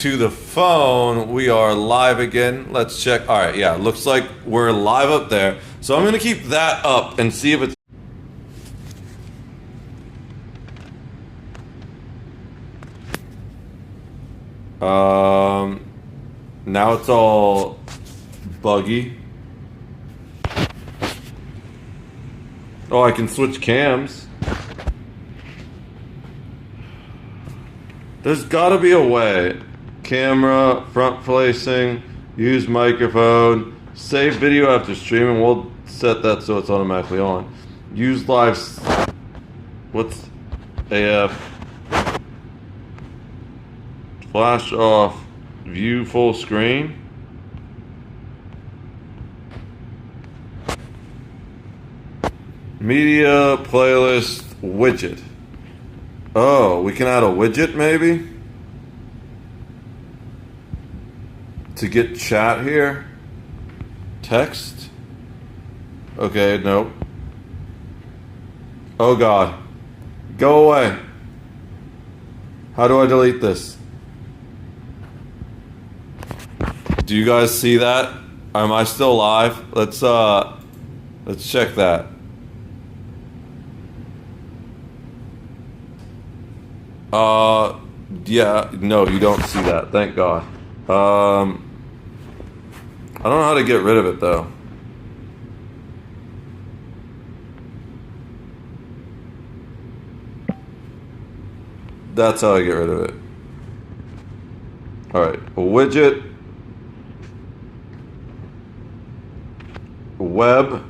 to the phone. We are live again. Let's check. All right, yeah, looks like we're live up there. So I'm gonna keep that up and see if it's now it's all buggy. Oh, I can switch cams. There's gotta be a way. Camera, front facing, use microphone, save video after streaming. We'll set that so it's automatically on. Use live. What's AF? Flash off. View full screen. Media playlist widget. Oh, we can add a widget maybe? To get chat here? Text? Okay, nope. Oh god. Go away. How do I delete this? Do you guys see that? Am I still live? Let's check that. Yeah, no, you don't see that. Thank God. I don't know how to get rid of it though. That's how I get rid of it. All right, a widget, web.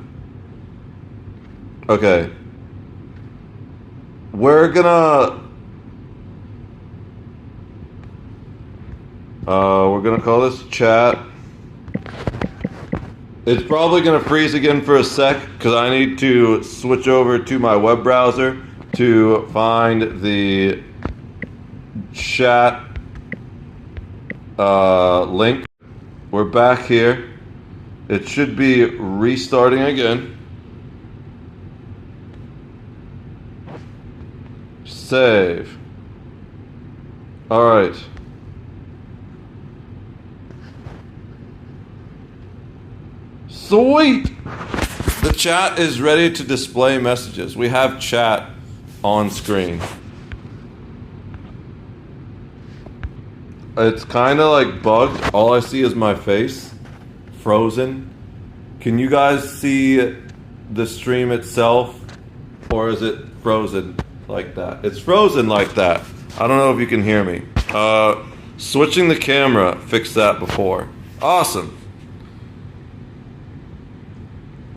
Okay. We're gonna call this chat. It's probably gonna freeze again for a sec because I need to switch over to my web browser to find the chat link. We're back here. It should be restarting again. Save. All right. Sweet! The chat is ready to display messages. We have chat on screen. It's kind of like bugged. All I see is my face. Frozen. Can you guys see the stream itself? Or is it frozen like that? It's frozen like that. I don't know if you can hear me. Switching the camera fixed that before. Awesome.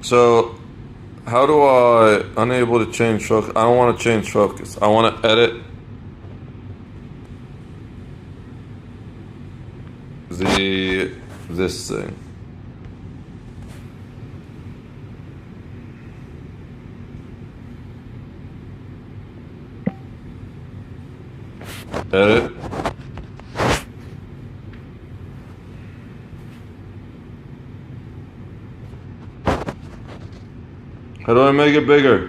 So, how do I, unable to change focus? I don't want to change focus. I want to edit this thing. Edit. How do I make it bigger?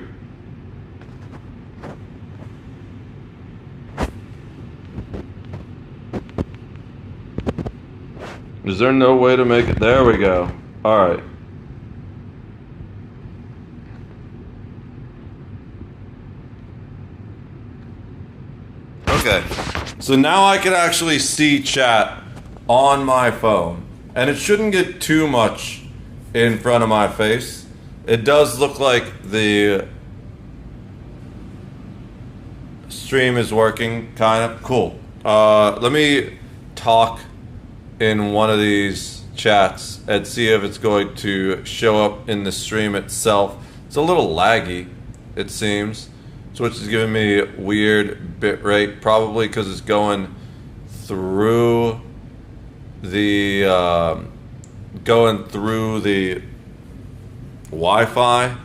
Is there no way to make it? There we go. All right. Okay. So now I can actually see chat on my phone. And it shouldn't get too much in front of my face. It does look like the stream is working, kind of. Cool. Let me talk in one of these chats and see if it's going to show up in the stream itself. It's a little laggy, it seems. Twitch is giving me weird bit rate, probably because it's going through the Wi-Fi.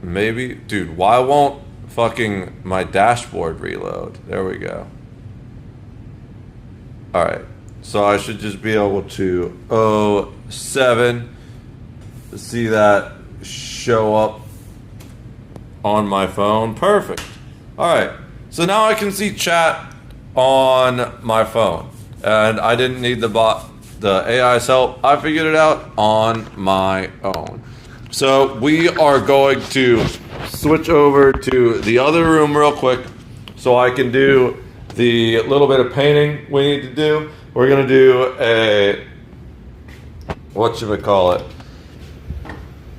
Maybe, dude, why won't fucking my dashboard reload? There we go. All right, so I should just be able to 07 see that show up on my phone. Perfect. All right, so now I can see chat on my phone, and I didn't need the AI's help. I figured it out on my own. So we are going to switch over to the other room real quick so I can do the little bit of painting we need to do. We're gonna do a, what should we call it?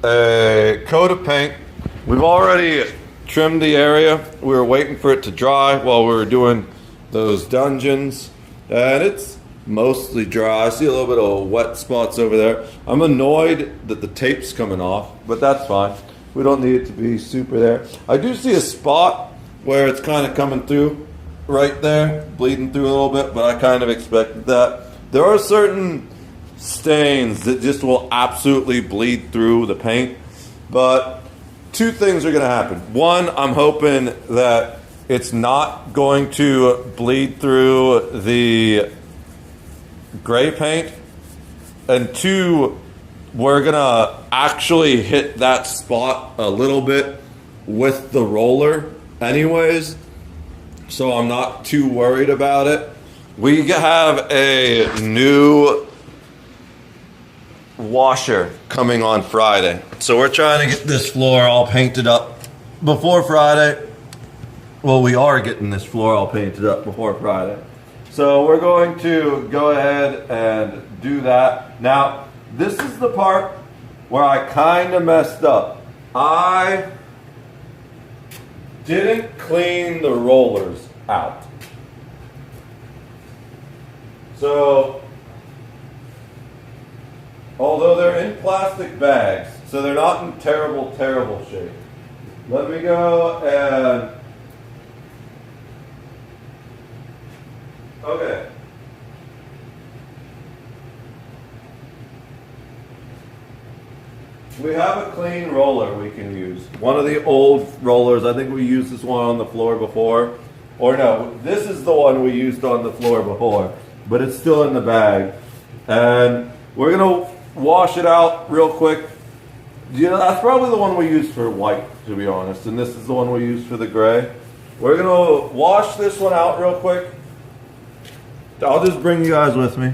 A coat of paint. We've already trimmed the area. We were waiting for it to dry while we were doing those dungeons, and it's mostly dry. I see a little bit of wet spots over there. I'm annoyed that the tape's coming off, but that's fine. We don't need it to be super there. I do see a spot where it's kind of coming through right there, bleeding through a little bit, but I kind of expected that. There are certain stains that just will absolutely bleed through the paint, but two things are going to happen. One, I'm hoping that it's not going to bleed through the gray paint, and two, we're gonna actually hit that spot a little bit with the roller anyways, so I'm not too worried about it. We have a new washer coming on Friday, so we're trying to get this floor all painted up before Friday. Well, we are getting this floor all painted up before Friday. So we're going to go ahead and do that. Now, this is the part where I kind of messed up. I didn't clean the rollers out. So, although they're in plastic bags, so they're not in terrible shape. Let me go and... Okay. We have a clean roller we can use. One of the old rollers, I think we used this one on the floor before. Or no, this is the one we used on the floor before, but it's still in the bag. And we're gonna wash it out real quick. You know, that's probably the one we used for white, to be honest, and this is the one we used for the gray. We're gonna wash this one out real quick. I'll just bring you guys with me.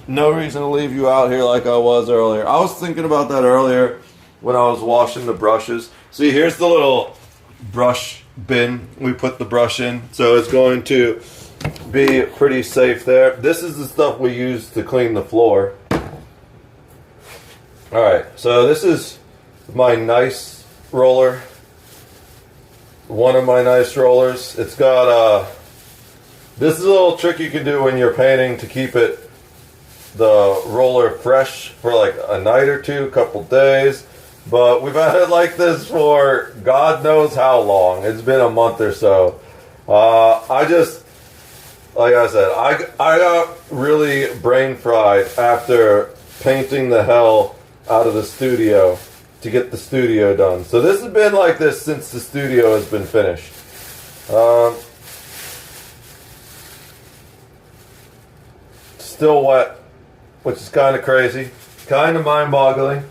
No reason to leave you out here like I was earlier. I was thinking about that earlier when I was washing the brushes. See, here's the little brush bin we put the brush in, so it's going to be pretty safe there. This is the stuff we use to clean the floor. Alright, so this is my nice roller. One of my nice rollers. It's got this is a little trick you can do when you're painting to keep the roller fresh for like a night or two, a couple days. But we've had it like this for God knows how long. It's been a month or so. I just, like I said, I got really brain fried after painting the hell out of the studio to get the studio done. So this has been like this since the studio has been finished. Still wet, which is kind of crazy, kind of mind-boggling.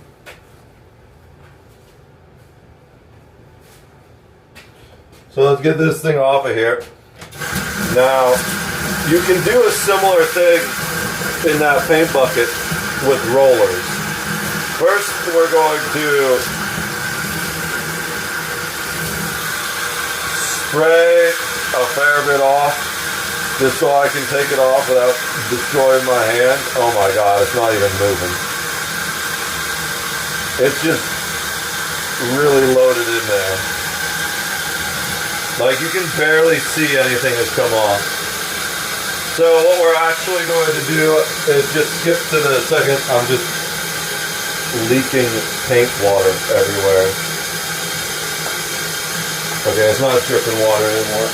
So let's get this thing off of here. Now, you can do a similar thing in that paint bucket with rollers. First, we're going to spray a fair bit off, just so I can take it off without destroying my hand. Oh my God, it's not even moving. It's just really loaded in there. Like, you can barely see anything has come off. So what we're actually going to do is just skip to the second. I'm just leaking paint water everywhere. Okay, it's not dripping water anymore.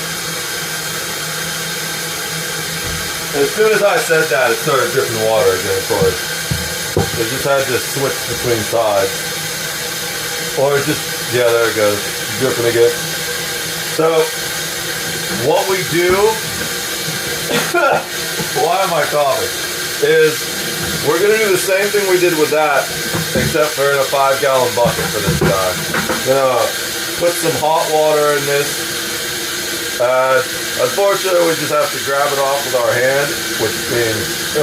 As soon as I said that, it started dripping water again, of course. It just had to switch between sides. Or it just, yeah, there it goes, dripping again. So, what we do, why am I coughing, is we're going to do the same thing we did with that, except for in a 5-gallon bucket for this guy. Gonna put some hot water in this, Unfortunately, we just have to grab it off with our hand, which means,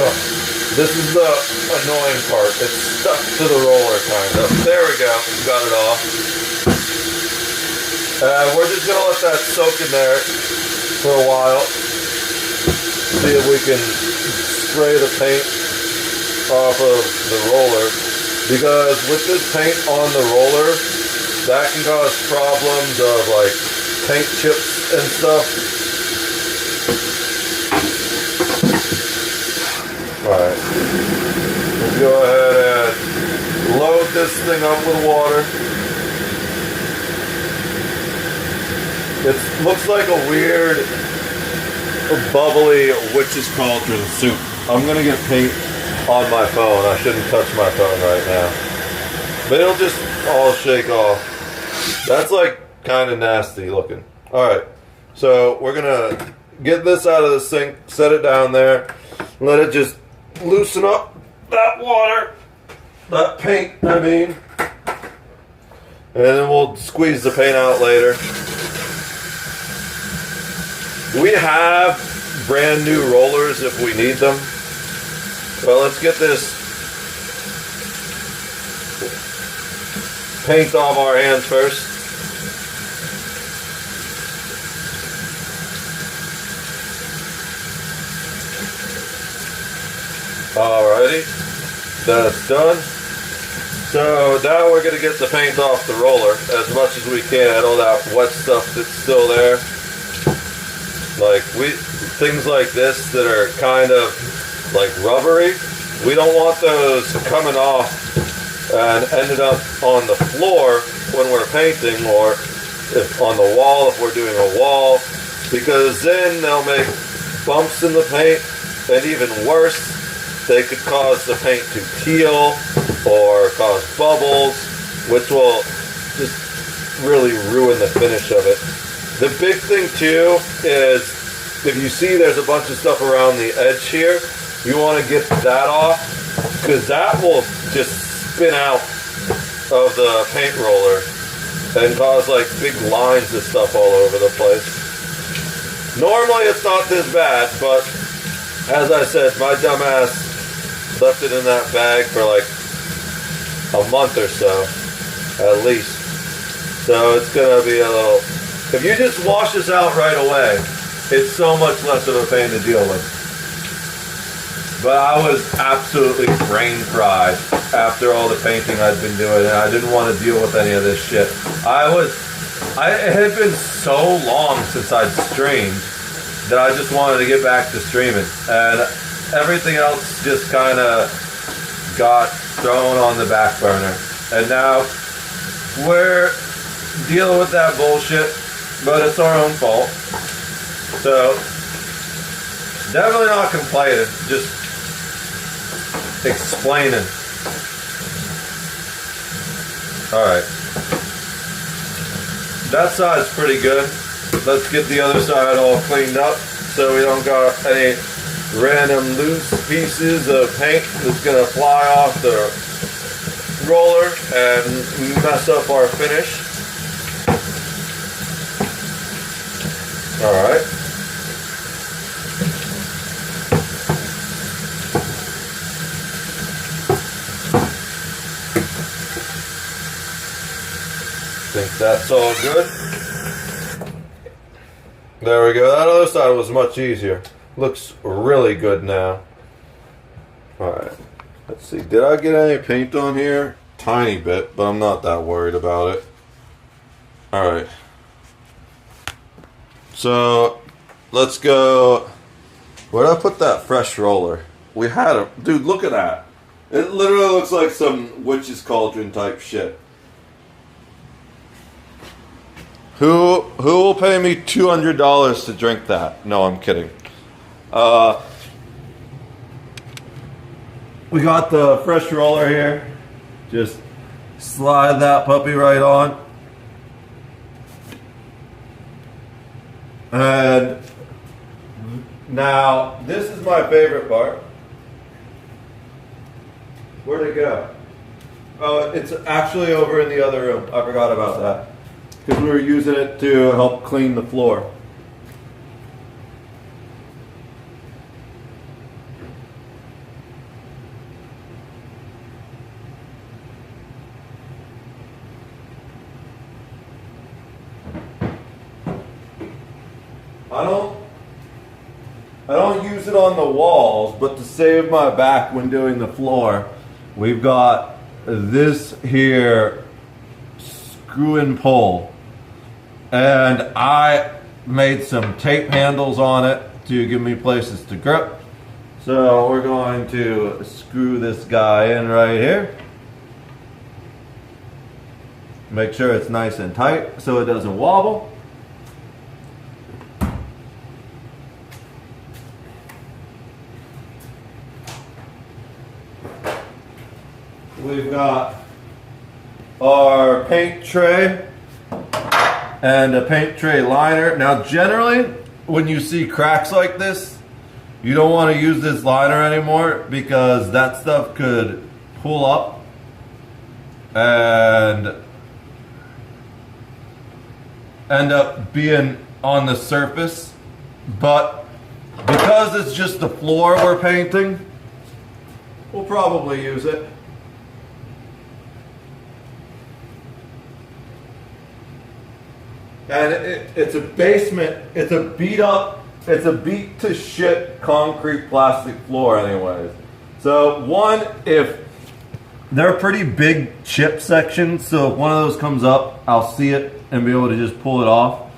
this is the annoying part. It's stuck to the roller, kind of. There we go. Got it off. We're just going to let that soak in there for a while. See if we can spray the paint off of the roller. Because with this paint on the roller, that can cause problems of like paint chips and stuff. Alright, let's go ahead and load this thing up with water. It looks like a weird, bubbly witch's cauldron soup. I'm gonna get paint on my phone. I shouldn't touch my phone right now. But it'll just all shake off. That's like kind of nasty looking. Alright, so we're gonna get this out of the sink, set it down there, let it just loosen up that water, that paint, I mean. And then we'll squeeze the paint out later. We have brand new rollers if we need them. Well, let's get this paint off our hands first. Alrighty, that's done. So now we're going to get the paint off the roller as much as we can, all that wet stuff that's still there. Like things like this that are kind of like rubbery, we don't want those coming off and ended up on the floor when we're painting, or if on the wall if we're doing a wall, because then they'll make bumps in the paint, and even worse, they could cause the paint to peel or cause bubbles, which will just really ruin the finish of it. The big thing too is, if you see there's a bunch of stuff around the edge here, you want to get that off, because that will just spin out of the paint roller and cause like big lines of stuff all over the place. Normally it's not this bad, but as I said, my dumb ass left it in that bag for like a month or so, at least. So it's gonna be a little, if you just wash this out right away, it's so much less of a pain to deal with. But I was absolutely brain fried after all the painting I'd been doing, and I didn't want to deal with any of this shit. It had been so long since I'd streamed that I just wanted to get back to streaming, and everything else just kind of got thrown on the back burner. And now we're dealing with that bullshit, but it's our own fault. So definitely not complaining, just explaining. Alright, that side's pretty good. Let's get the other side all cleaned up so we don't got any random loose pieces of paint that's gonna fly off the roller and mess up our finish. Alright. Think that's all good. There we go. That other side was much easier. Looks really good now. Alright. Let's see. Did I get any paint on here? Tiny bit, but I'm not that worried about it. Alright. So, let's go. Where did I put that fresh roller? We had a... Dude, look at that. It literally looks like some witch's cauldron type shit. Who will pay me $200 to drink that? No, I'm kidding. We got the fresh roller here. Just slide that puppy right on. And now, this is my favorite part. Where'd it go? Oh, it's actually over in the other room. I forgot about that. Because we were using it to help clean the floor. I don't use it on the walls, but to save my back when doing the floor, we've got this here screw and pull. And I made some tape handles on it to give me places to grip. So we're going to screw this guy in right here. Make sure it's nice and tight so it doesn't wobble. We've got our paint tray and a paint tray liner. Now generally, when you see cracks like this, you don't want to use this liner anymore because that stuff could pull up and end up being on the surface. But because it's just the floor we're painting, we'll probably use it. And it's a basement, it's a beat to shit concrete plastic floor anyways. So one, if they're pretty big chip sections, so if one of those comes up, I'll see it and be able to just pull it off.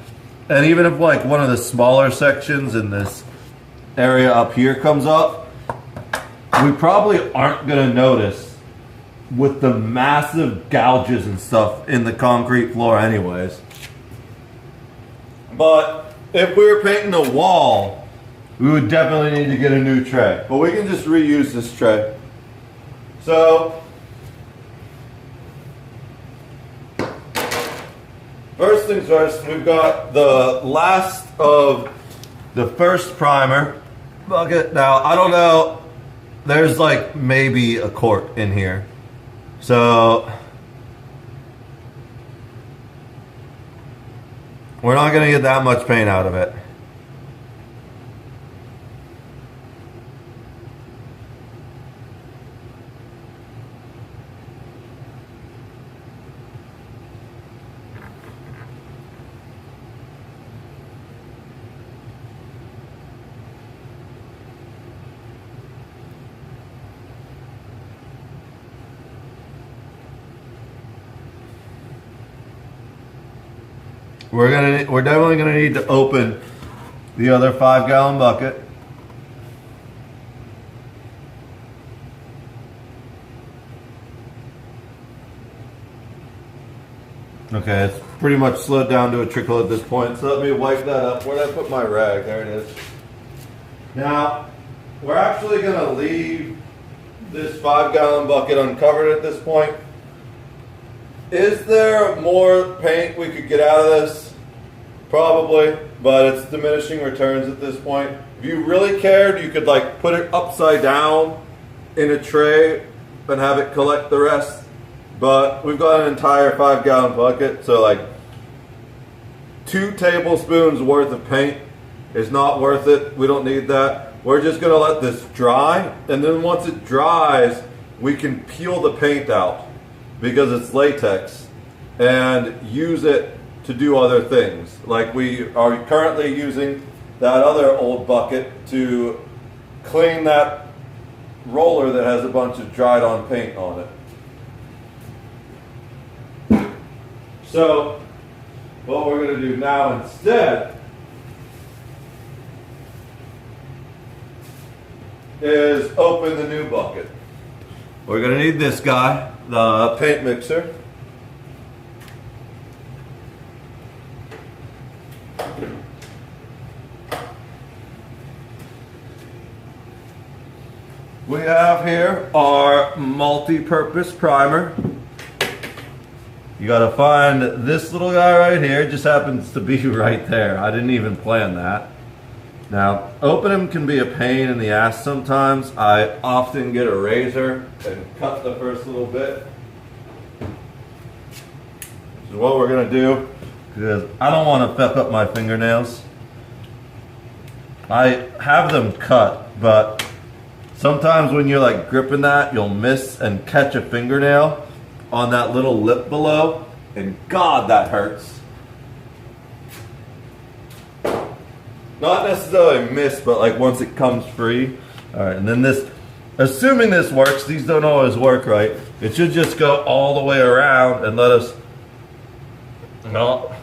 And even if like one of the smaller sections in this area up here comes up, we probably aren't gonna notice with the massive gouges and stuff in the concrete floor anyways. But if we were painting a wall, we would definitely need to get a new tray. But we can just reuse this tray. So, first things first, we've got the last of the first primer bucket. Now, I don't know, there's like maybe a quart in here. So, we're not going to get that much paint out of it. We're definitely gonna need to open the other 5-gallon bucket. Okay, it's pretty much slowed down to a trickle at this point. So let me wipe that up. Where did I put my rag? There it is. Now, we're actually gonna leave this 5-gallon bucket uncovered at this point. Is there more paint we could get out of this? Probably, but it's diminishing returns at this point. If you really cared, you could like put it upside down in a tray and have it collect the rest. But we've got an entire 5-gallon bucket, so like 2 tablespoons worth of paint is not worth it. We don't need that. We're just gonna let this dry, and then once it dries, we can peel the paint out because it's latex and use it to do other things. Like we are currently using that other old bucket to clean that roller that has a bunch of dried on paint on it. So what we're going to do now instead is open the new bucket. We're going to need this guy, the paint mixer. We have here our multi-purpose primer. You gotta find this little guy right here. It just happens to be right there. I didn't even plan that. Now, opening them can be a pain in the ass sometimes. I often get a razor and cut the first little bit. This is what we're gonna do because I don't want to fuck up my fingernails. I have them cut, but sometimes when you're like gripping that, you'll miss and catch a fingernail on that little lip below, and God, that hurts. Not necessarily mist, but like once it comes free. All right, and then this, assuming this works, these don't always work right. It should just go all the way around and let us, no,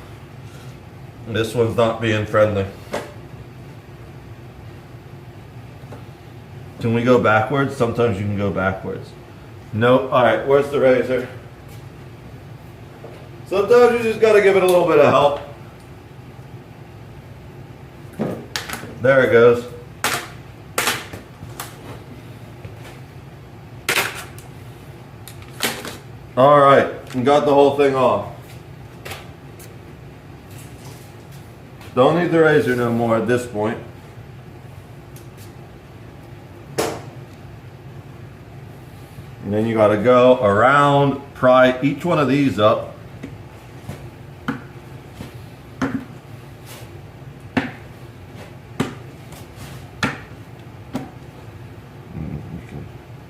this one's not being friendly. Can we go backwards? Sometimes you can go backwards. Nope. All right, where's the razor? Sometimes you just gotta give it a little bit of help. There it goes. All right, and got the whole thing off. Don't need the razor no more at this point. And then you gotta go around, pry each one of these up.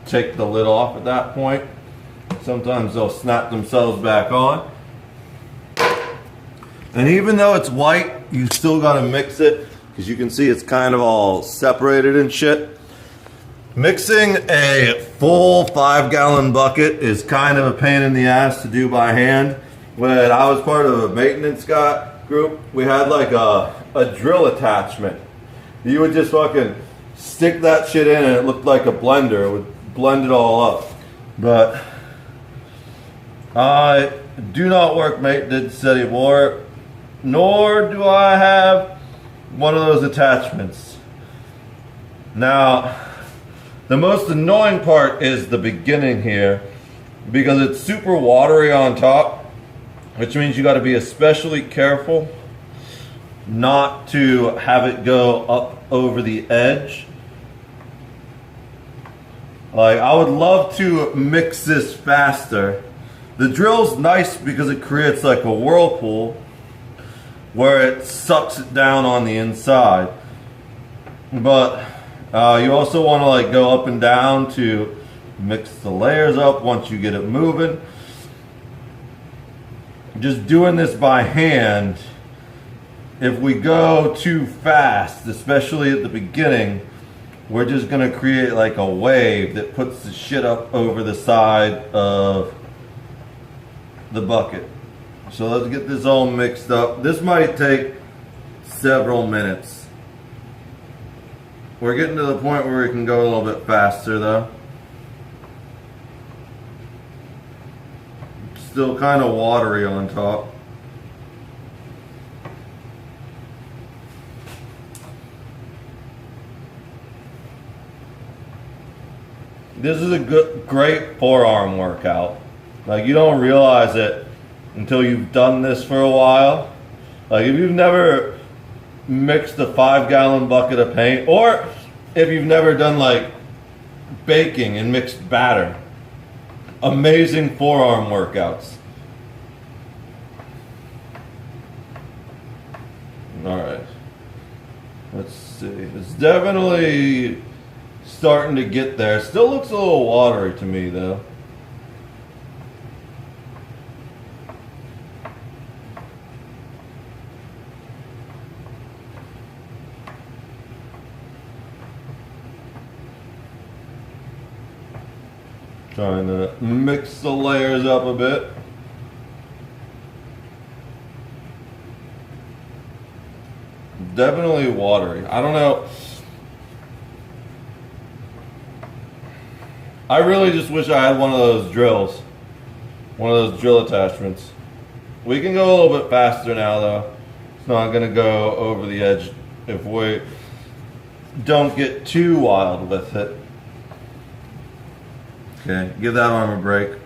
Take the lid off at that point. Sometimes they'll snap themselves back on. And even though it's white, you still gotta mix it because you can see it's kind of all separated and shit. Mixing a full 5-gallon bucket is kind of a pain in the ass to do by hand. When I was part of a maintenance guy group, we had like a drill attachment. You would just fucking stick that shit in and it looked like a blender. It would blend it all up. But I do not work maintenance anymore, nor do I have one of those attachments. Now, the most annoying part is the beginning here because it's super watery on top, which means you got to be especially careful not to have it go up over the edge. Like, I would love to mix this faster. The drill's nice because it creates like a whirlpool where it sucks it down on the inside. But you also want to like go up and down to mix the layers up once you get it moving. Just doing this by hand, if we go too fast, especially at the beginning, we're just gonna create like a wave that puts the shit up over the side of the bucket. So let's get this all mixed up. This might take several minutes. We're getting to the point where we can go a little bit faster though. Still kind of watery on top. This is a great forearm workout. Like, you don't realize it until you've done this for a while. Like, if you've never mixed a 5-gallon bucket of paint, or if you've never done like baking and mixed batter, amazing forearm workouts. All right, let's see. It's definitely starting to get there. It still looks a little watery to me though. Trying to mix the layers up a bit. Definitely watery. I don't know. I really just wish I had one of those drills. One of those drill attachments. We can go a little bit faster now though. It's not going to go over the edge if we don't get too wild with it. Okay, give that arm a break.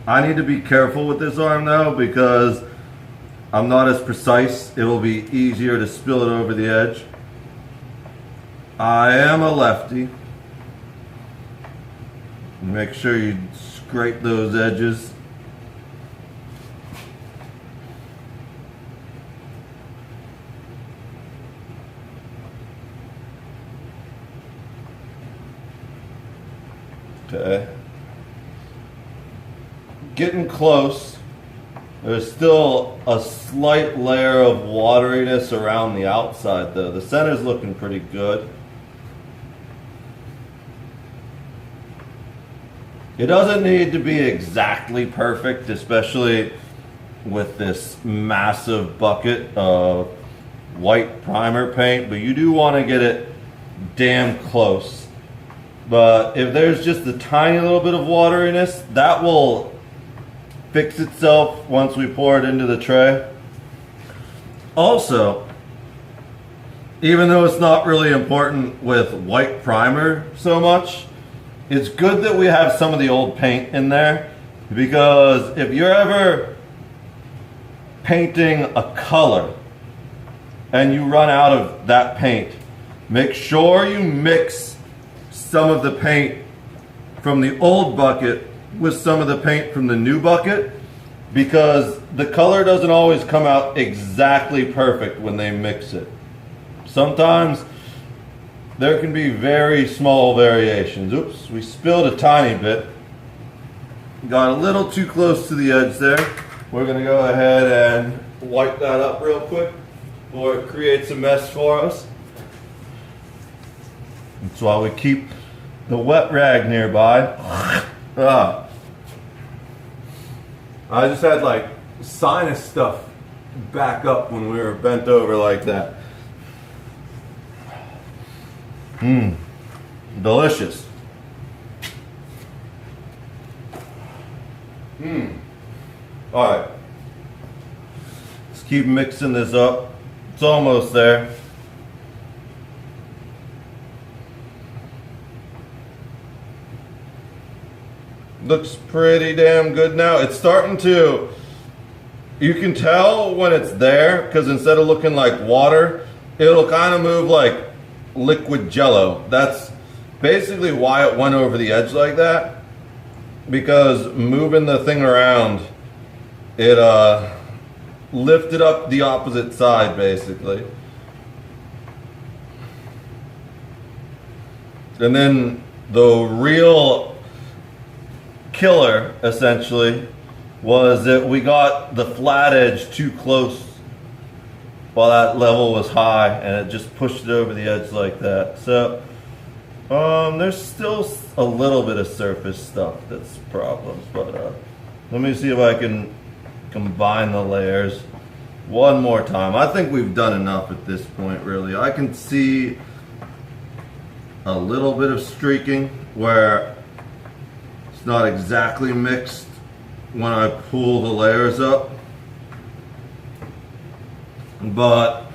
I need to be careful with this arm though because I'm not as precise. It will be easier to spill it over the edge. I am a lefty. Make sure you scrape those edges. Okay. Getting close. There's still a slight layer of wateriness around the outside though. The center's looking pretty good. It doesn't need to be exactly perfect, especially with this massive bucket of white primer paint, but you do want to get it damn close. But if there's just a tiny little bit of wateriness, that will fix itself once we pour it into the tray. Also, even though it's not really important with white primer so much, it's good that we have some of the old paint in there, because if you're ever painting a color and you run out of that paint, make sure you mix some of the paint from the old bucket with some of the paint from the new bucket, because the color doesn't always come out exactly perfect when they mix it. Sometimes there can be very small variations. Oops, we spilled a tiny bit. Got a little too close to the edge there. We're gonna go ahead and wipe that up real quick before it creates a mess for us. That's why we keep the wet rag nearby. I just had like sinus stuff back up when we were bent over like that. Delicious. Alright. Let's keep mixing this up. It's almost there. Looks pretty damn good now. It's starting to, you can tell when it's there, because instead of looking like water, it'll kind of move like liquid jello. That's basically why it went over the edge like that, because moving the thing around, it lifted up the opposite side basically. And then the real killer essentially was that we got the flat edge too close while that level was high, and it just pushed it over the edge like that. So there's still a little bit of surface stuff that's problems, but let me see if I can combine the layers one more time. I think we've done enough at this point, really. I can see a little bit of streaking where it's not exactly mixed when I pull the layers up. But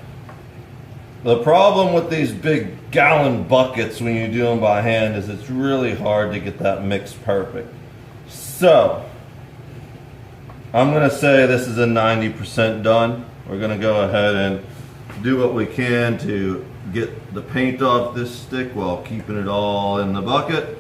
the problem with these big gallon buckets when you do them by hand is it's really hard to get that mix perfect. So I'm going to say this is a 90% done. We're going to go ahead and do what we can to get the paint off this stick while keeping it all in the bucket.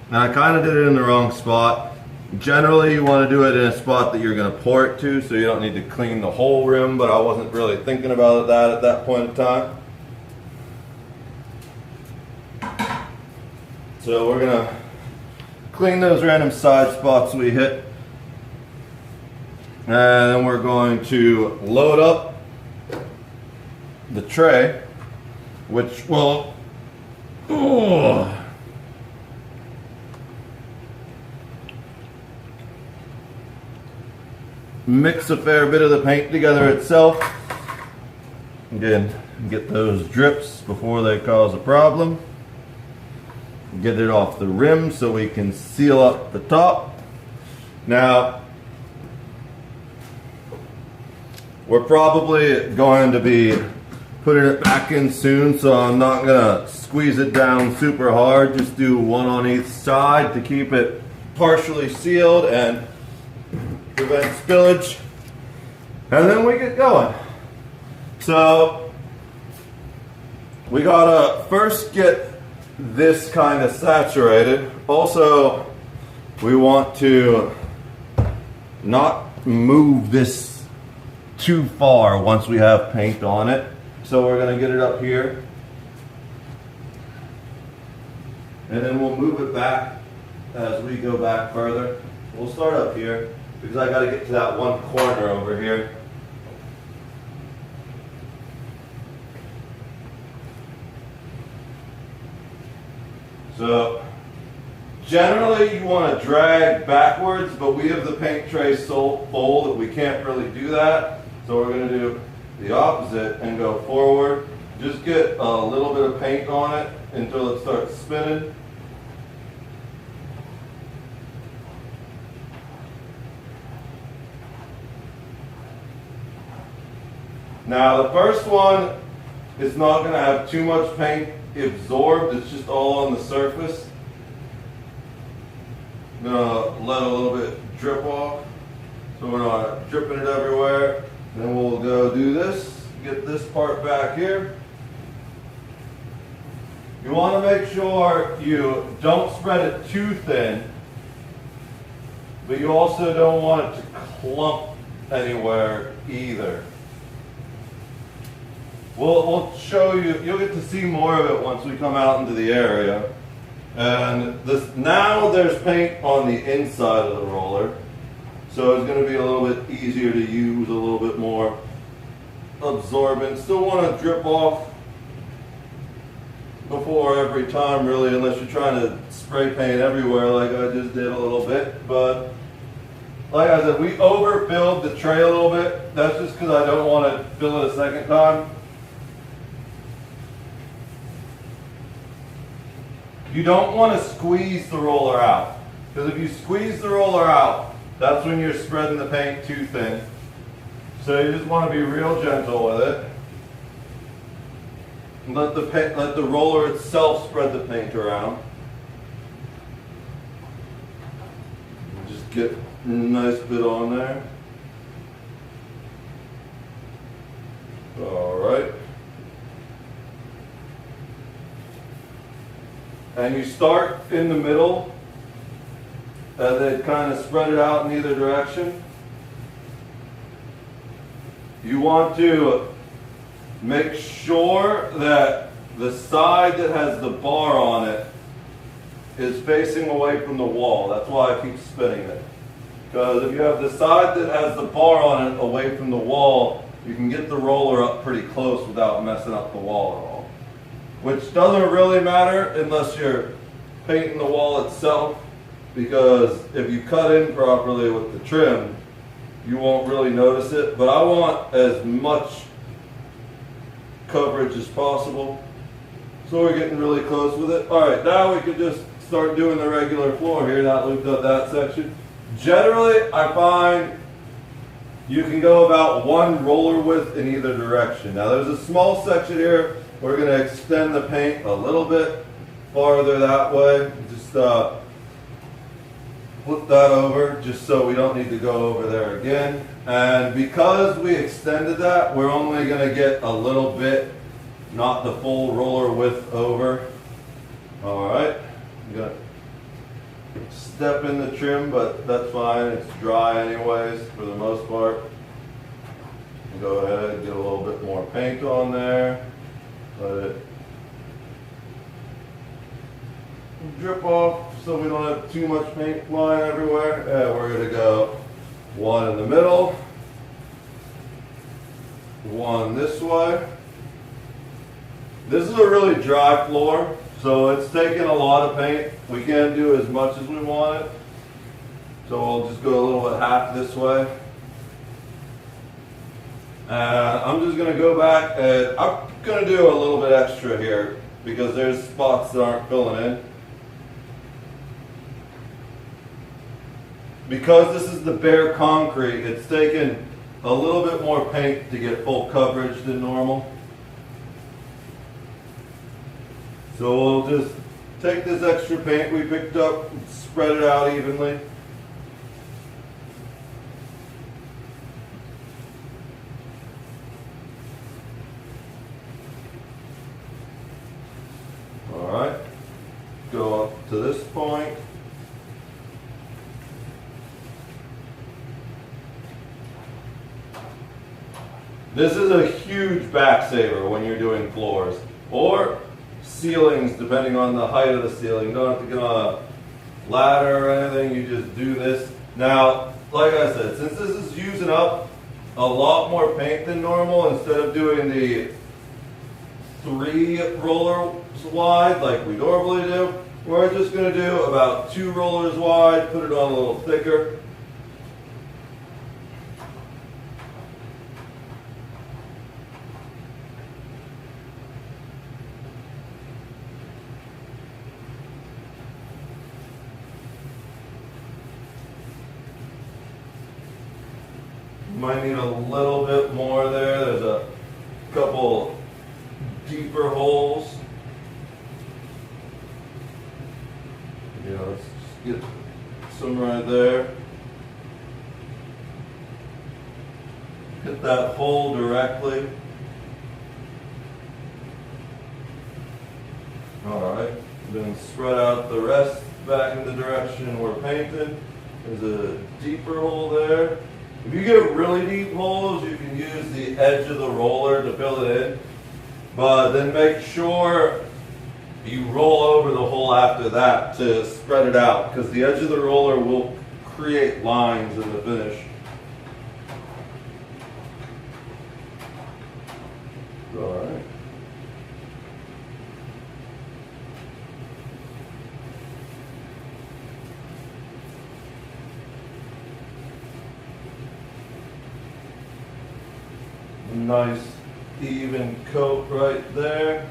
And I kind of did it in the wrong spot. Generally you want to do it in a spot that you're going to pour it to, so you don't need to clean the whole rim, but I wasn't really thinking about that at that point in time. So we're going to clean those random side spots we hit. And then we're going to load up the tray, which will mix a fair bit of the paint together itself. Again, get those drips before they cause a problem. Get it off the rim so we can seal up the top. Now, we're probably going to be putting it back in soon, so I'm not gonna squeeze it down super hard. Just do one on each side to keep it partially sealed and prevent spillage. And then we get going. So we gotta first get this kind of saturated. Also, we want to not move this too far once we have paint on it. So we're going to get it up here. And then we'll move it back as we go back further. We'll start up here because I got to get to that one corner over here. So generally you want to drag backwards, but we have the paint tray so full that we can't really do that. So we're going to do the opposite and go forward. Just get a little bit of paint on it until it starts spinning. Now the first one is not going to have too much paint absorbed, it's just all on the surface. I'm going to let a little bit drip off, so we're not dripping it everywhere. Then we'll go do this, get this part back here. You want to make sure you don't spread it too thin, but you also don't want it to clump anywhere either. We'll show you, you'll get to see more of it once we come out into the area. And now there's paint on the inside of the roller, so it's going to be a little bit easier to use, a little bit more absorbent. Still want to drip off before every time really, unless you're trying to spray paint everywhere like I just did a little bit. But like I said, we overfilled the tray a little bit. That's just because I don't want to fill it a second time. You don't want to squeeze the roller out, because if you squeeze the roller out, that's when you're spreading the paint too thin. So you just want to be real gentle with it. Let the roller itself spread the paint around. Just get a nice bit on there. All right. And you start in the middle and then kind of spread it out in either direction. You want to make sure that the side that has the bar on it is facing away from the wall. That's why I keep spinning it. Because if you have the side that has the bar on it away from the wall, you can get the roller up pretty close without messing up the wall at all. Which doesn't really matter unless you're painting the wall itself, because if you cut in properly with the trim, you won't really notice it. But I want as much coverage as possible. So we're getting really close with it. All right, now we can just start doing the regular floor here. Now that we've done that section. Generally, I find you can go about one roller width in either direction. Now there's a small section here. We're going to extend the paint a little bit farther that way. Just flip that over just so we don't need to go over there again. And because we extended that, we're only going to get a little bit, not the full roller width over. All right. I'm going to step in the trim, but that's fine. It's dry anyways for the most part. Go ahead and get a little bit more paint on there. Let it drip off so we don't have too much paint flying everywhere. And we're going to go one in the middle, one this way. This is a really dry floor, so it's taking a lot of paint. We can't do as much as we want it. So we'll just go a little bit half this way. I'm just going to go back and I'm going to do a little bit extra here because there's spots that aren't filling in. Because this is the bare concrete, it's taken a little bit more paint to get full coverage than normal. So we'll just take this extra paint we picked up and spread it out evenly. Alright, go up to this point. This is a huge back saver when you're doing floors or ceilings, depending on the height of the ceiling. You don't have to get on a ladder or anything, you just do this Now, like I said, since this is using up a lot more paint than normal, instead of doing the 3 rollers wide like we normally do, we're just going to do about 2 rollers wide, put it on a little thicker. Might need a little bit more there. There's a couple deeper holes. Yeah, let's just get some right there. Hit that hole directly. Alright, then spread out the rest back in the direction we're painting. There's a deeper hole there. If you get really deep holes, you can use the edge of the roller to fill it in. But then make sure you roll over the hole after that to spread it out, because the edge of the roller will create lines in the finish. Alright. Nice even coat right there.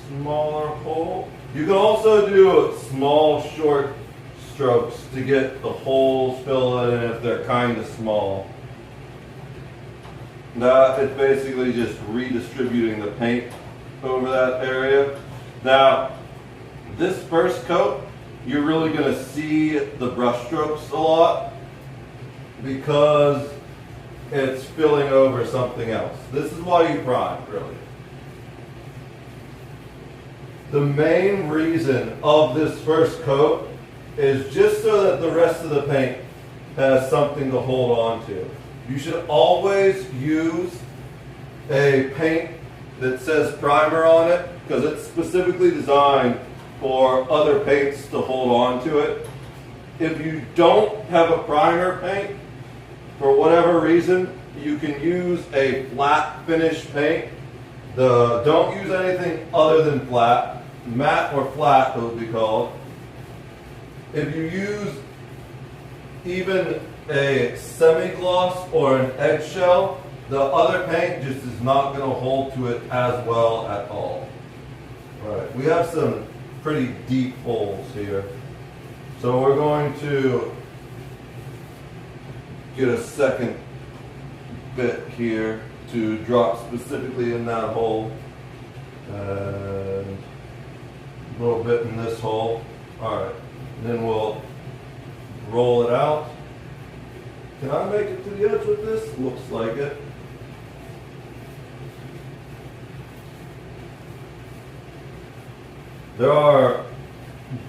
Smaller hole. You can also do small short strokes to get the holes filled in if they're kind of small. Now it's basically just redistributing the paint over that area. Now this first coat, you're really going to see the brush strokes a lot because it's filling over something else. This is why you prime, really. The main reason of this first coat is just so that the rest of the paint has something to hold on to. You should always use a paint that says primer on it, because it's specifically designed for other paints to hold on to it. If you don't have a primer paint, for whatever reason, you can use a flat finish paint. Don't use anything other than flat. Matte or flat, it would be called. If you use even a semi-gloss or an eggshell, the other paint just is not going to hold to it as well at all. All right, we have some pretty deep holes here. So we're going to get a second bit here to drop specifically in that hole, and a little bit in this hole. All right, and then we'll roll it out. Can I make it to the edge with this? Looks like it. There are a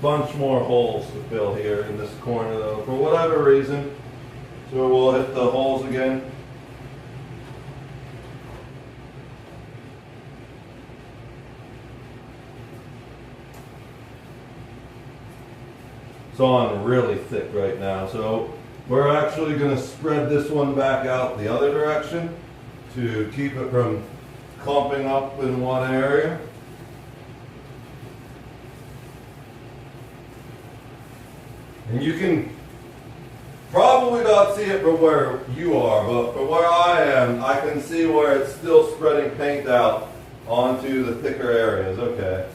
bunch more holes to fill here in this corner though, for whatever reason. So we'll hit the holes again. It's on really thick right now, so we're actually going to spread this one back out the other direction to keep it from clumping up in one area. And you can probably not see it from where you are, but from where I am, I can see where it's still spreading paint out onto the thicker areas. Okay.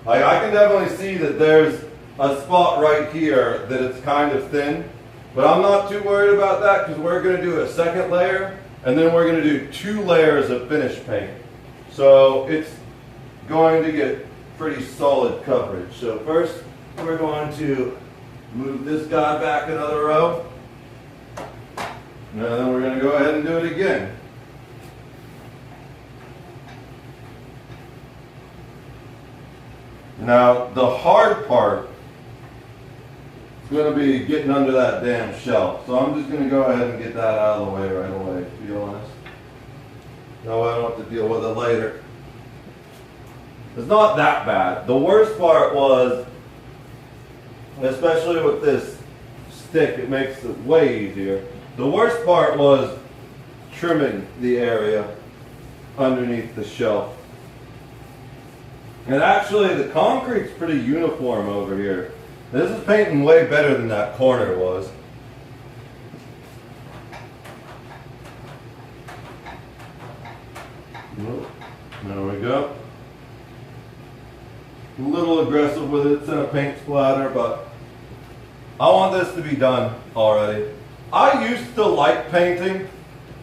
I can definitely see that there's a spot right here that it's kind of thin, but I'm not too worried about that because we're going to do a second layer and then we're going to do 2 layers of finish paint. So it's going to get pretty solid coverage. So first we're going to move this guy back another row, and then we're going to go ahead and do it again. Now the hard part is going to be getting under that damn shelf. So I'm just going to go ahead and get that out of the way right away, to be honest. That way I don't have to deal with it later. It's not that bad. The worst part was, especially with this stick, it makes it way easier. The worst part was trimming the area underneath the shelf. And actually the concrete's pretty uniform over here. This is painting way better than that corner was. There we go. A little aggressive with it, it's in a paint splatter, but I want this to be done already. I used to like painting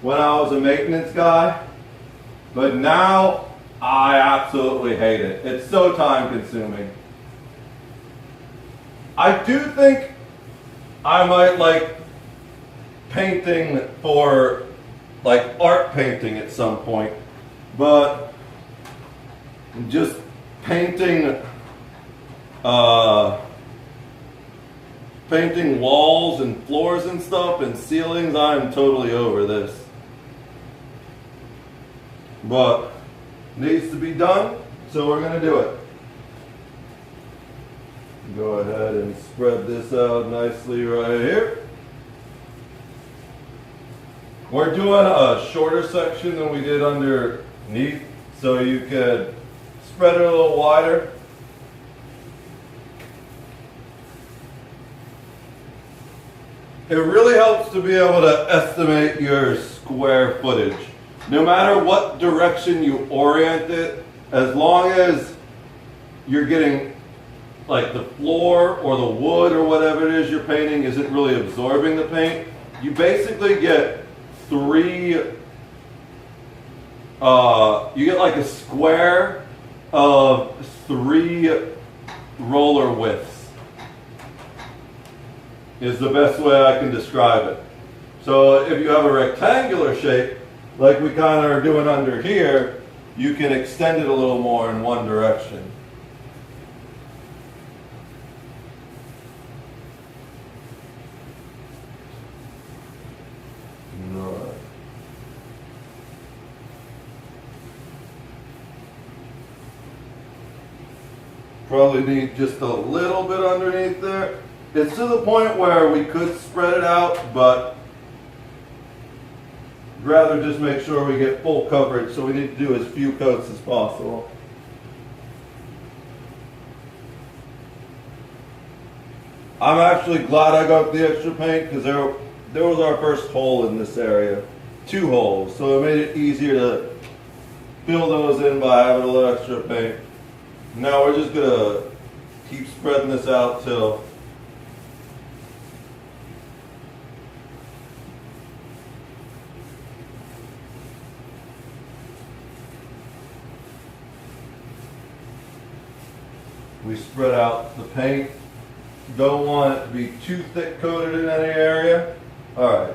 when I was a maintenance guy, but now I absolutely hate it. It's so time consuming. I do think I might like painting for like art painting at some point, but just painting painting walls and floors and stuff and ceilings, I'm totally over this. But needs to be done, so we're going to do it. Go ahead and spread this out nicely right here. We're doing a shorter section than we did underneath, so you could spread it a little wider. It really helps to be able to estimate your square footage. No matter what direction you orient it, as long as you're getting like the floor or the wood or whatever it is you're painting isn't really absorbing the paint, you basically get you get like a square of 3 roller widths is the best way I can describe it. So if you have a rectangular shape, like we kind of are doing under here, you can extend it a little more in one direction. Alright. Probably need just a little bit underneath there. It's to the point where we could spread it out, but rather just make sure we get full coverage, so we need to do as few coats as possible. I'm actually glad I got the extra paint because there was our first hole in this area. 2 holes, so it made it easier to fill those in by having a little extra paint. Now we're just gonna keep spreading this out till we spread out the paint. Don't want it to be too thick coated in any area. Alright,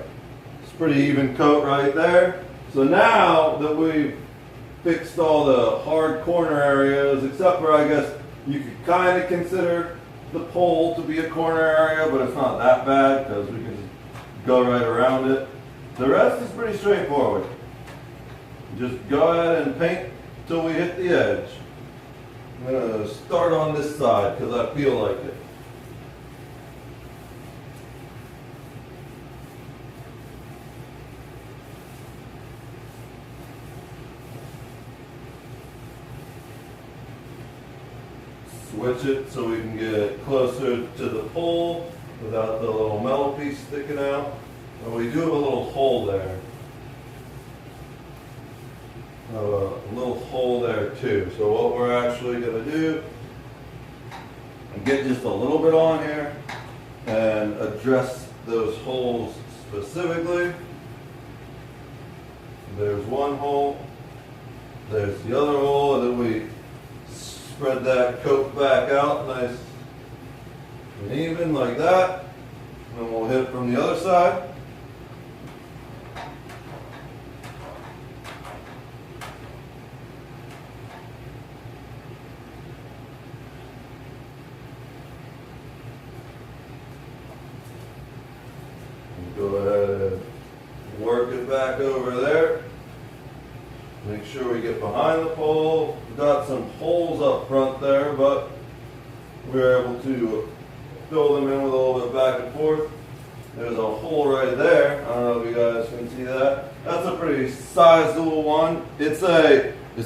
it's a pretty even coat right there. So now that we've fixed all the hard corner areas, except for I guess you could kind of consider the pole to be a corner area, but it's not that bad because we can just go right around it. The rest is pretty straightforward. Just go ahead and paint till we hit the edge. I'm going to start on this side because I feel like it. Switch it so we can get closer to the pole without the little metal piece sticking out. And we do have a little hole there. A little hole there too. So what we're actually going to do is get just a little bit on here and address those holes specifically. There's one hole, there's the other hole, and then we spread that coat back out nice and even like that. And we'll hit it from the other side. Go ahead and work it back over there. Make sure we get behind the pole. We've got some holes up front there, but we're able to fill them in with a little bit back and forth. There's a hole right there. I don't know if you guys can see that. That's a pretty sizable one. It's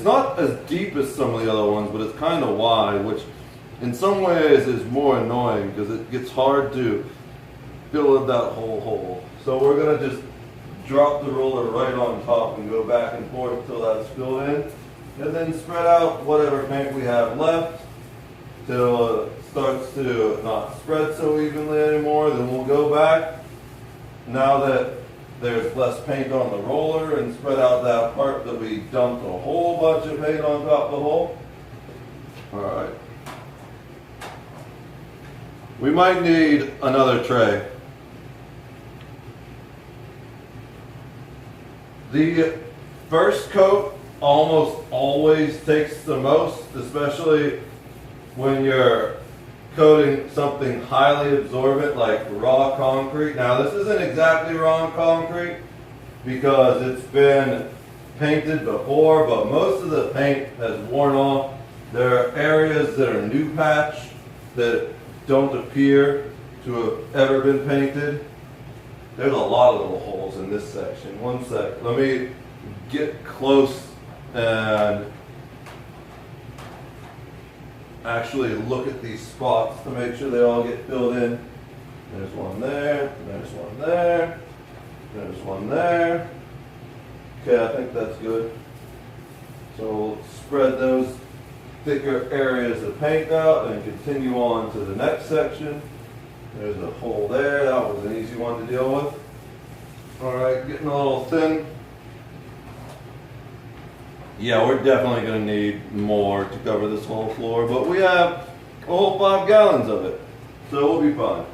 not as deep as some of the other ones, but it's kind of wide, which in some ways is more annoying because it gets hard to fill in that whole hole. So we're gonna just drop the roller right on top and go back and forth until that's filled in, and then spread out whatever paint we have left till it starts to not spread so evenly anymore. Then we'll go back, now that there's less paint on the roller, and spread out that part that we dumped a whole bunch of paint on top of the hole. Alright. We might need another tray. The first coat almost always takes the most, especially when you're coating something highly absorbent like raw concrete. Now this isn't exactly raw concrete because it's been painted before, but most of the paint has worn off. There are areas that are new patch that don't appear to have ever been painted. There's a lot of little holes in this section. One sec, let me get close and actually look at these spots to make sure they all get filled in. There's one there, there's one there, there's one there. Okay, I think that's good. So we'll spread those thicker areas of paint out and continue on to the next section. There's a hole there, that was an easy one to deal with. Alright, getting a little thin. Yeah, we're definitely going to need more to cover this whole floor, but we have a whole 5 gallons of it, so we'll be fine.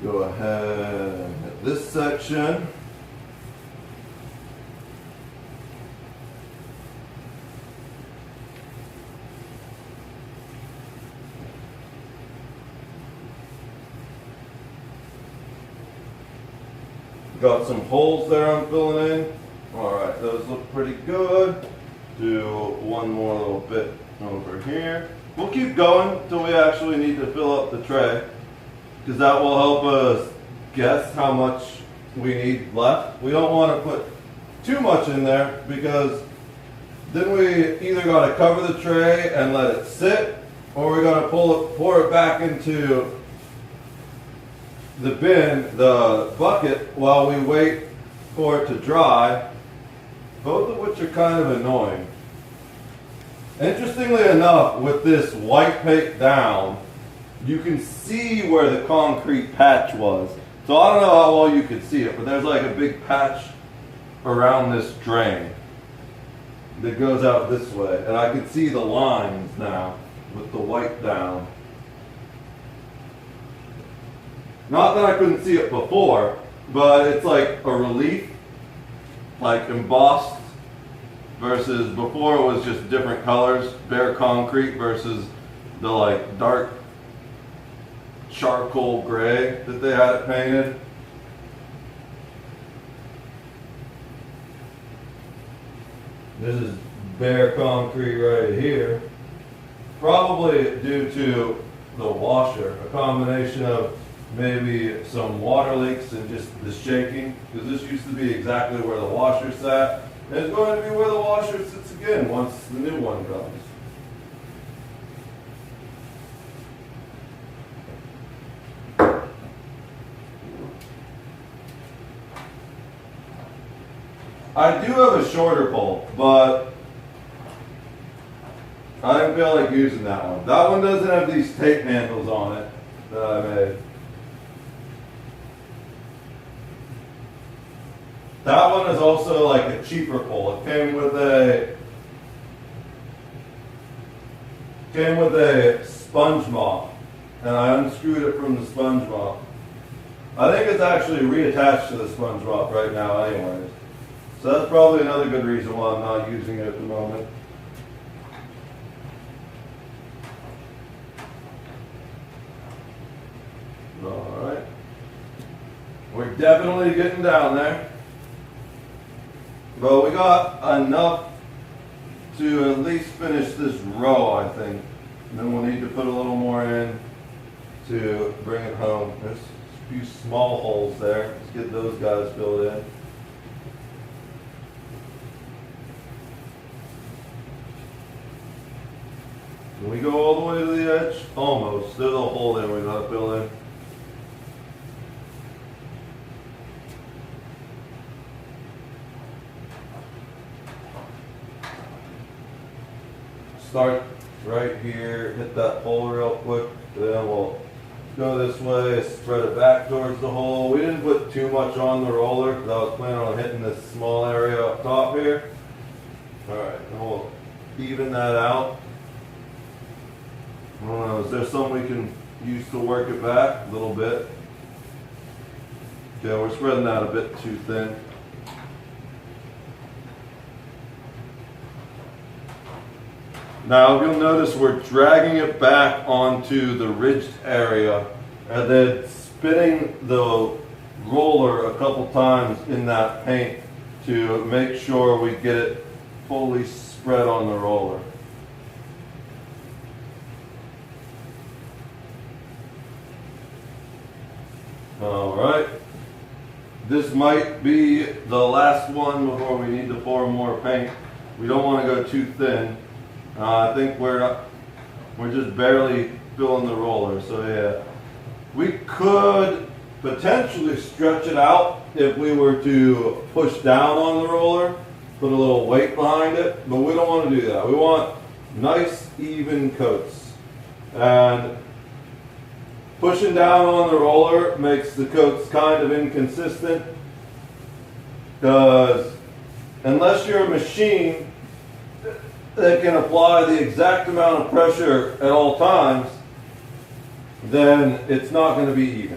Go ahead and hit this section. Got some holes there I'm filling in. Alright, those look pretty good. Do one more little bit over here. We'll keep going until we actually need to fill up the tray, because that will help us guess how much we need left. We don't want to put too much in there because then we either got to cover the tray and let it sit, or we're going to pour it back into the bin, the bucket, while we wait for it to dry, both of which are kind of annoying. Interestingly enough, with this white paint down, you can see where the concrete patch was. So I don't know how well you can see it, but there's like a big patch around this drain that goes out this way, and I can see the lines now with the white down. Not that I couldn't see it before, but it's like a relief, like embossed, versus before it was just different colors, bare concrete versus the like dark charcoal gray that they had it painted. This is bare concrete right here, probably due to the washer, a combination of maybe some water leaks and just the shaking, because this used to be exactly where the washer sat. And it's going to be where the washer sits again once the new one comes. I do have a shorter pole, but I didn't feel like using that one. That one doesn't have these tape handles on it that I made. That one is also like a cheaper pole. It came with a sponge mop, and I unscrewed it from the sponge mop. I think it's actually reattached to the sponge mop right now anyways. So that's probably another good reason why I'm not using it at the moment. Alright. We're definitely getting down there. But we got enough to at least finish this row, I think. And then we'll need to put a little more in to bring it home. There's A few small holes there. Let's get those guys filled in. Can we go all the way to the edge? Almost. There's a hole there we gotta fill in. Start right here, hit that hole real quick, then we'll go this way, spread it back towards the hole. We didn't put too much on the roller because I was planning on hitting this small area up top here. Alright, and we'll even that out. I don't know, is there something we can use to work it back a little bit? Yeah, we're spreading that a bit too thin. Now you'll notice we're dragging it back onto the ridged area and then spinning the roller a couple times in that paint to make sure we get it fully spread on the roller. Alright, this might be the last one before we need to pour more paint. We don't want to go too thin. I think we're just barely filling the roller, so yeah. We could potentially stretch it out if we were to push down on the roller, put a little weight behind it, but we don't want to do that. We want nice, even coats. And pushing down on the roller makes the coats kind of inconsistent, because unless you're a machine that can apply the exact amount of pressure at all times, then it's not going to be even.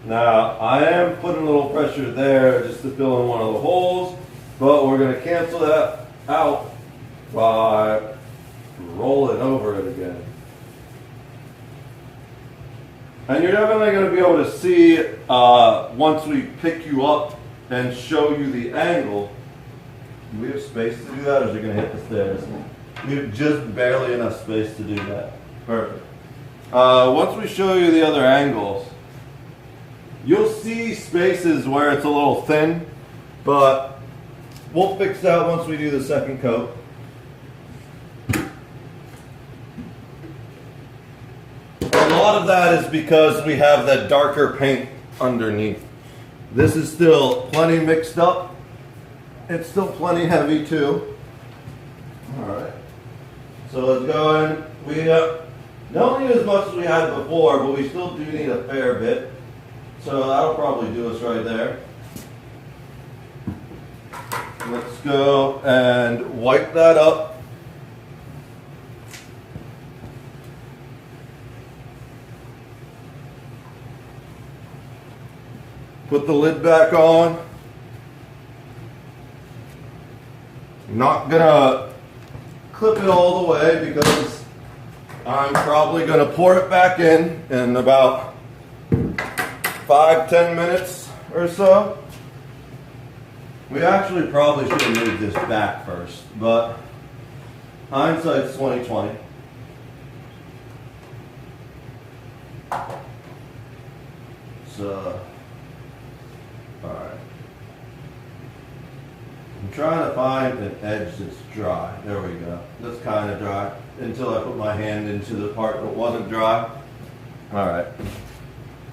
Now, I am putting a little pressure there just to fill in one of the holes, but we're going to cancel that out by rolling over it again. And you're definitely going to be able to see once we pick you up and show you the angle. Do we have space to do that, or is it going to hit the stairs? We have just barely enough space to do that. Perfect. Once we show you the other angles, you'll see spaces where it's a little thin, but we'll fix that once we do the second coat. A lot of that is because we have that darker paint underneath. This is still plenty mixed up. It's still plenty heavy too. Alright. So let's go in. We don't need as much as we had before, but we still do need a fair bit. So that'll probably do us right there. Let's go and wipe that up. Put the lid back on. Not gonna clip it all the way because I'm probably gonna pour it back in about 5-10 minutes or so. We actually probably should have moved this back first, but hindsight's 20/20. So, alright. I'm trying to find an edge that's dry. There we go. That's kind of dry until I put my hand into the part that wasn't dry. Alright.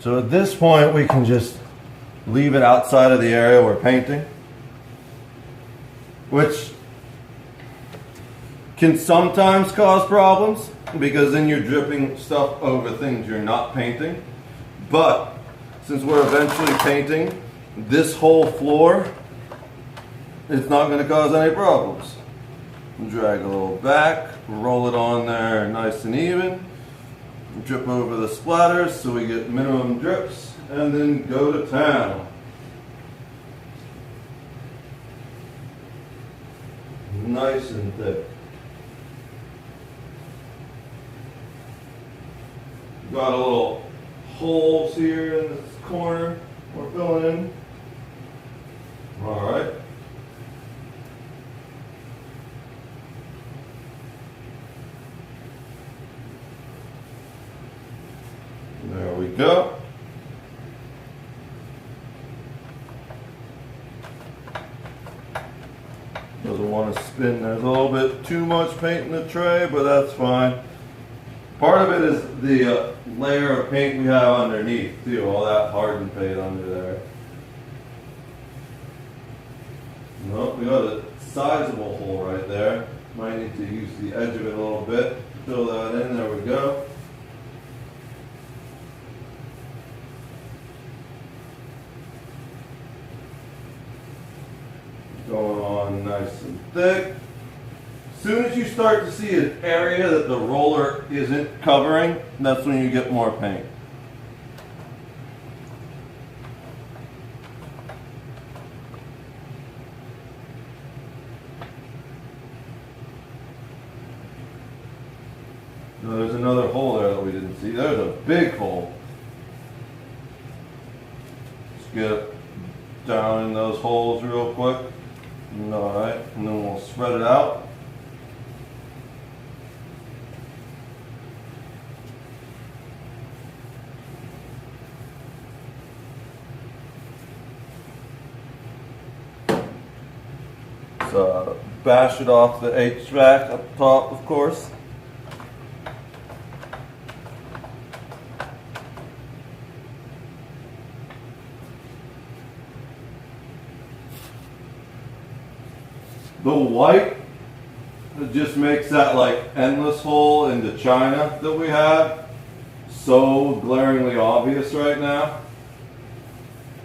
So at this point we can just leave it outside of the area we're painting, which can sometimes cause problems because then you're dripping stuff over things you're not painting. But since we're eventually painting this whole floor, it's not going to cause any problems. Drag a little back, roll it on there nice and even, drip over the splatters so we get minimum drips, and then go to town. Nice and thick. Got a little holes here in this corner we're filling in. Alright. There we go. spin. There's a little bit too much paint in the tray, but that's fine. Part of it is the layer of paint we have underneath too, all that hardened paint under there. Nope, we got a sizable hole right there. Might need to use the edge of it a little bit. Fill that in, there we go. Going on nice and thick. As soon as you start to see an area that the roller isn't covering, that's when you get more paint. Now there's another hole there that we didn't see. There's a big hole. Let's get down in those holes real quick. Alright, and then we'll spread it out. Bash it off the HVAC up top, of course. The white, it just makes that like endless hole into China that we have so glaringly obvious right now.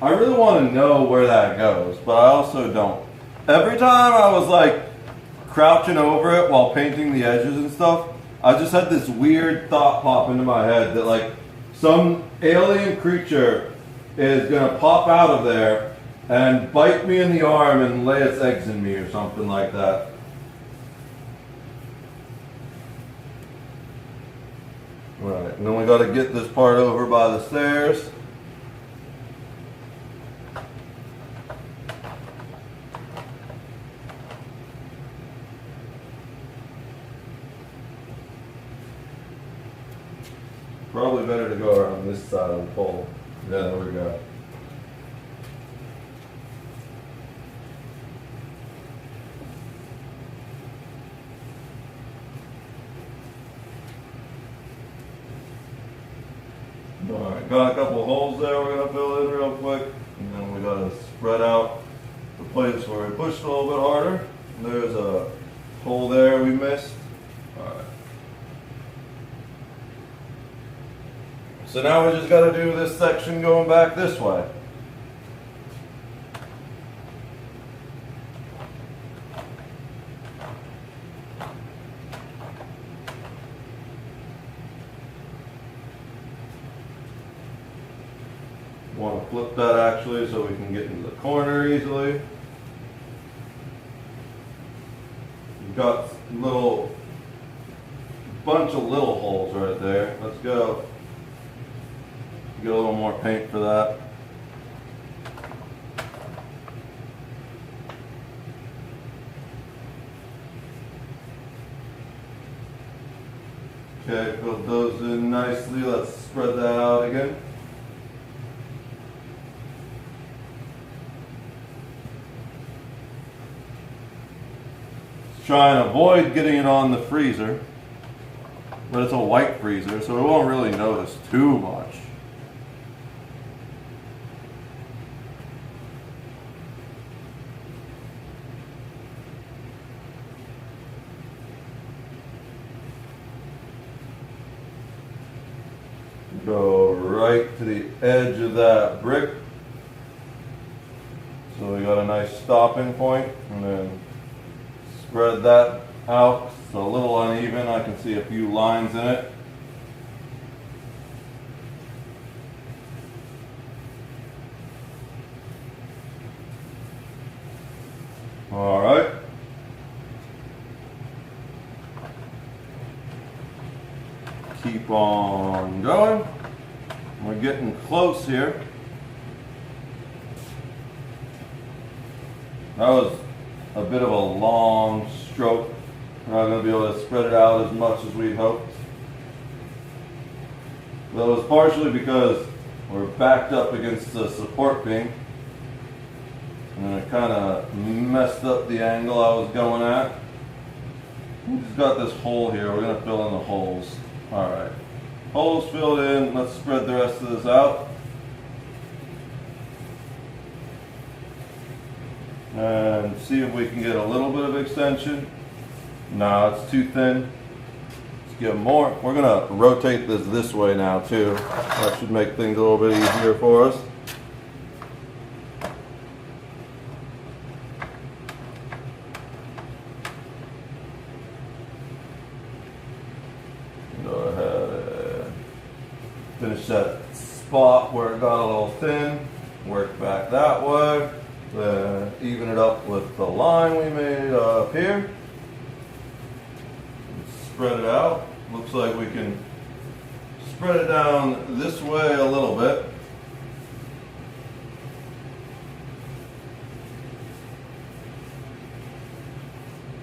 I really want to know where that goes, but I also don't. Every time I was like crouching over it while painting the edges and stuff, I just had this weird thought pop into my head that like some alien creature is gonna pop out of there and bite me in the arm and lay its eggs in me or something like that. Right, and then we gotta get this part over by the stairs. Probably better to go around this side of the pole. Yeah, there we go. Alright, got a couple holes there we're going to fill in real quick. And then we got to spread out the place where we pushed a little bit harder. There's a hole there we missed. Alright. So now we just got to do this section going back this way. Want to flip that actually so we can get into the corner easily. We've got a bunch of little holes right there. Let's go. Get a little more paint for that. Okay, fill those in nicely. Let's spread that out again. Let's try and avoid getting it on the freezer, but it's a white freezer, so we won't really notice too much. Go right to the edge of that brick. So we got a nice stopping point, and then spread that out. It's a little uneven. I can see a few lines in it. All right. Keep on going. We're getting close here. That was a bit of a long stroke. We're not going to be able to spread it out as much as we'd hoped. That was partially because we're backed up against the support beam. And I kind of messed up the angle I was going at. We just got this hole here. We're going to fill in the holes. All right. Holes filled in. Let's spread the rest of this out. And see if we can get a little bit of extension. No, it's too thin. Let's get more. We're going to rotate this way now too. That should make things a little bit easier for us. Go ahead and finish that spot where it got a little thin. Work back that way. Then even it up with the line we made up here. Spread it out. Looks like we can spread it down this way a little bit.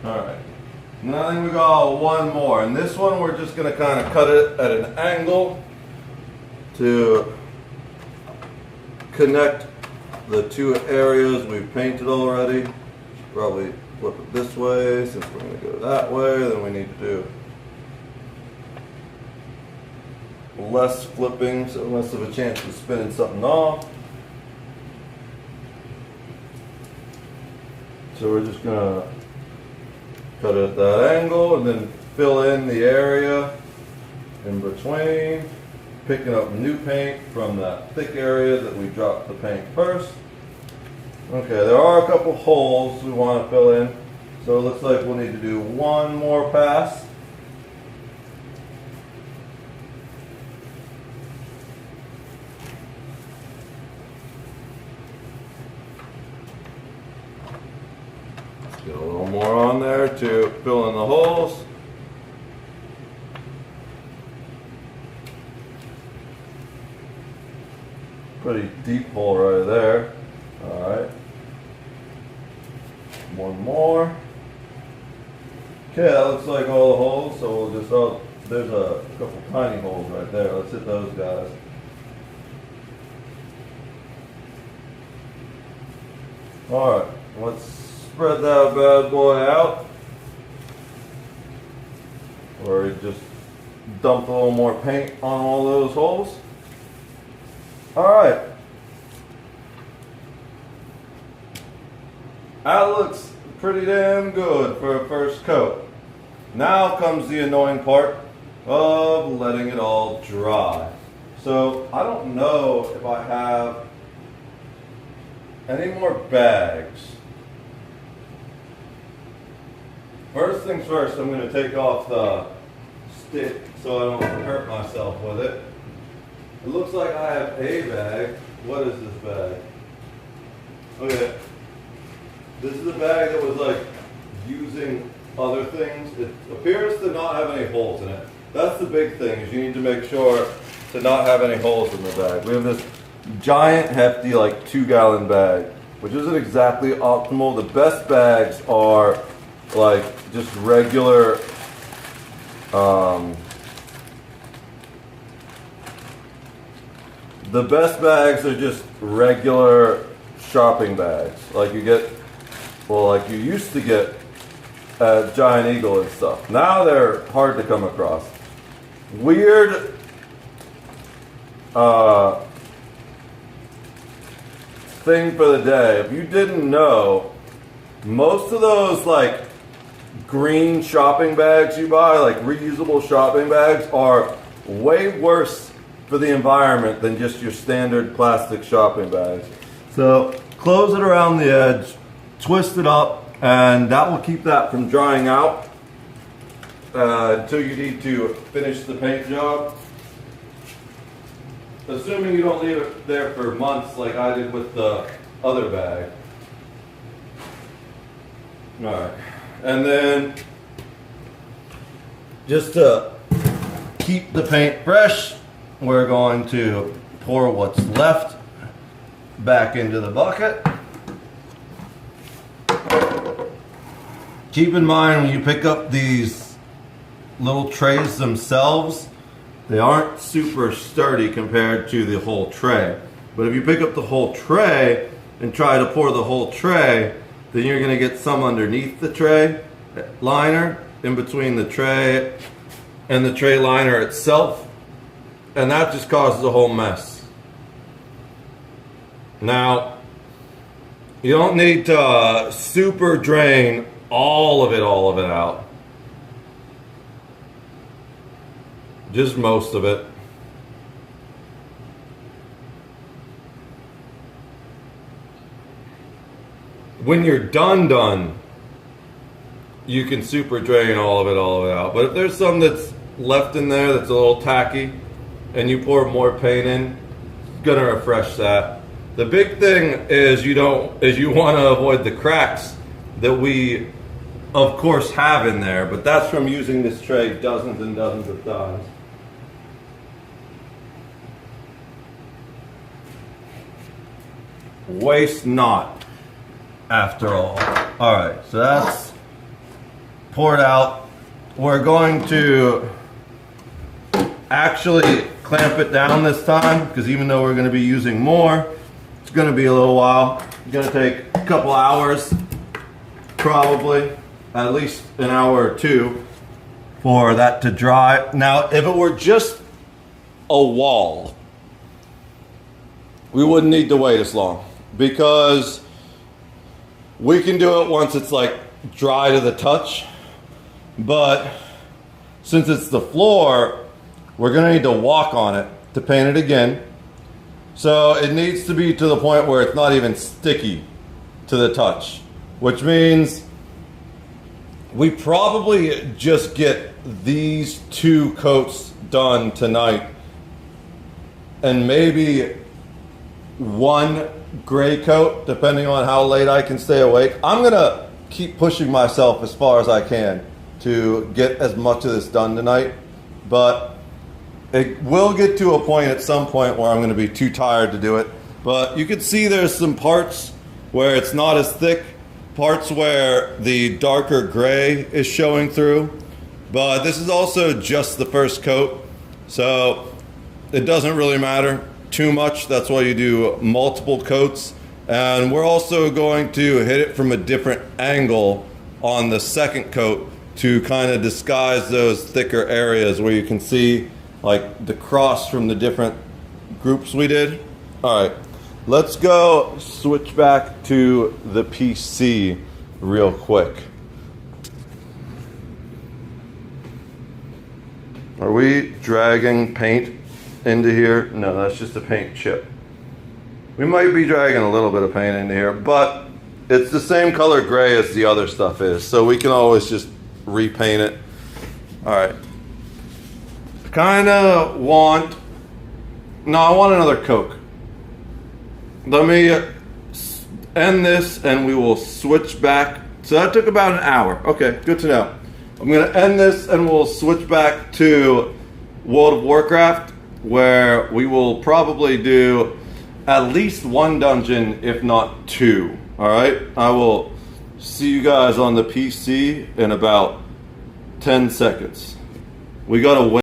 Alright. And I think we got one more. And this one we're just going to kind of cut it at an angle to connect the two areas we've painted already. Should probably flip it this way since we're going to go that way. Then we need to do less flipping, so less of a chance of spinning something off. So we're just going to cut it at that angle and then fill in the area in between. Picking up new paint from that thick area that we dropped the paint first. Okay, there are a couple holes we want to fill in. So it looks like we'll need to do one more pass. Let's get a little more on there to fill in the holes. Pretty deep hole right there. All right. One more. Okay, that looks like all the holes. So we'll just, there's a couple tiny holes right there. Let's hit those guys. All right, let's spread that bad boy out. Or just dump a little more paint on all those holes. All right. That looks pretty damn good for a first coat. Now comes the annoying part of letting it all dry. So I don't know if I have any more bags. First things first, I'm going to take off the stick so I don't hurt myself with it. It looks like I have a bag. What is this bag? Okay. This is a bag that was like using other things. It appears to not have any holes in it. That's the big thing, is you need to make sure to not have any holes in the bag. We have this giant hefty like 2-gallon bag, which isn't exactly optimal. The best bags are like just regular the best bags are just regular shopping bags. Like you get, well, like you used to get at Giant Eagle and stuff. Now they're hard to come across. Weird thing for the day. If you didn't know, most of those like green shopping bags you buy, like reusable shopping bags, are way worse for the environment than just your standard plastic shopping bags. So close it around the edge, twist it up, and that will keep that from drying out until you need to finish the paint job. Assuming you don't leave it there for months like I did with the other bag. Alright, and then just to keep the paint fresh, we're going to pour what's left back into the bucket. Keep in mind when you pick up these little trays themselves, they aren't super sturdy compared to the whole tray. But if you pick up the whole tray, and try to pour the whole tray, then you're going to get some underneath the tray liner, in between the tray and the tray liner itself, and that just causes a whole mess. Now, you don't need to super drain all of it out. Just most of it. When you're done, you can super drain all of it out. But if there's some that's left in there that's a little tacky, and you pour more paint in, it's gonna refresh that. The big thing is you want to avoid the cracks that we, of course, have in there. But that's from using this tray dozens and dozens of times. Waste not, after all. All right, so that's poured out. We're going to actually clamp it down this time, because even though we're going to be using more, it's going to be a little while. It's going to take a couple hours, probably at least an hour or two, for that to dry. Now, if it were just a wall, we wouldn't need to wait as long, because we can do it once it's like dry to the touch. But since it's the floor, we're gonna need to walk on it to paint it again. So it needs to be to the point where it's not even sticky to the touch, which means we probably just get these 2 coats done tonight, and maybe 1 gray coat, depending on how late I can stay awake. I'm gonna keep pushing myself as far as I can to get as much of this done tonight, but it will get to a point at some point where I'm gonna be too tired to do it. But you can see there's some parts where it's not as thick, parts where the darker gray is showing through, but this is also just the first coat, so it doesn't really matter too much. That's why you do multiple coats. And we're also going to hit it from a different angle on the second coat to kind of disguise those thicker areas where you can see like the cross from the different groups we did. All right, let's go switch back to the PC real quick. Are we dragging paint into here? No, that's just a paint chip. We might be dragging a little bit of paint into here, but it's the same color gray as the other stuff is, so we can always just repaint it. All right. I want another Coke. Let me end this and we will switch back. So that took about an hour. Okay, good to know. I'm gonna end this and we'll switch back to World of Warcraft, where we will probably do at least 1 dungeon, if not 2. All right, I will see you guys on the PC in about 10 seconds. We gotta wait.